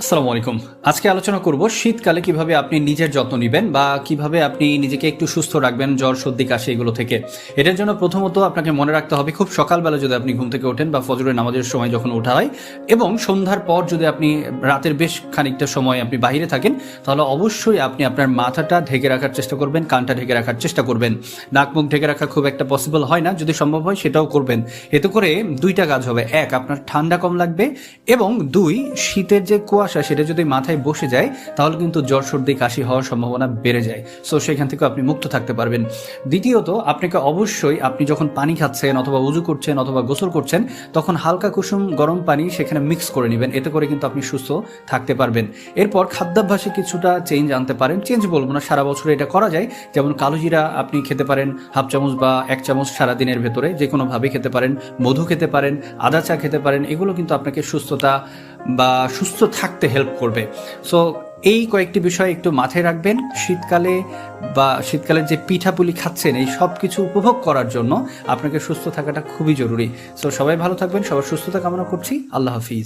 আসসালামু আলাইকুম। আজকে আলোচনা করব শীতকালে কিভাবে আপনি নিজের যত্ন নেবেন বা কিভাবে আপনি নিজেকে একটু সুস্থ রাখবেন জ্বর সর্দি কাশি এগুলো থেকে। এটার জন্য প্রথমত আপনাকে মনে রাখতে হবে খুব সকালবেলা যদি আপনি ঘুম থেকে ওঠেন বা ফজরের নামাজের সময় যখন ওঠা হয় এবং সন্ধ্যার পর যদি আপনি রাতের বেশ খানিকটা সময় আপনি বাইরে থাকেন, তাহলে অবশ্যই আপনি আপনার মাথাটা ঢেকে রাখার চেষ্টা করবেন, কানটা ঢেকে রাখার চেষ্টা করবেন। নাক মুখ ঢেকে রাখা খুব একটা পসিবল হয় না, যদি সম্ভব হয় সেটাও করবেন। এতে করে দুইটা কাজ হবে, এক আপনার ঠান্ডা কম লাগবে এবং দুই শীতের যে কুয়াশা সেটা যদি মাথায় বসে যায় তাহলে কিন্তু জ্বর সর্দি কাশি হওয়ার সম্ভাবনা বেড়ে যায়। সো সেখান থেকে আপনি মুক্ত থাকতে পারবেন। দ্বিতীয়ত আপনাকে অবশ্যই আপনি যখন পানি খাচ্ছেন অথবা উজু করছেন অথবা গোসল করছেন তখন হালকা কুসুম গরম পানি সেখানে মিক্স করে নেবেন, এতে করে কিন্তু আপনি সুস্থ থাকতে পারবেন। এরপর খাদ্যাভ্যাসে কিছুটা চেঞ্জ আনতে পারেন, চেঞ্জ বলবো না, সারা বছরে এটা করা যায়। যেমন কালো জিরা আপনি খেতে পারেন হাফ চামচ বা এক চামচ সারাদিনের ভেতরে, যে কোনোভাবে খেতে পারেন। মধু খেতে পারেন, আদা চা খেতে পারেন। এগুলো কিন্তু আপনাকে সুস্থতা বা সুস্থ থাকতে হেল্প করবে। সো এই কয়েকটি বিষয় একটু মাথায় রাখবেন শীতকালে, বা শীতকালের যে পিঠাপুলি খাচ্ছেন এই সব কিছু উপভোগ করার জন্য আপনাকে সুস্থ থাকাটা খুবই জরুরি। সো সবাই ভালো থাকবেন, সবার সুস্থতা কামনা করছি। আল্লাহ হাফিজ।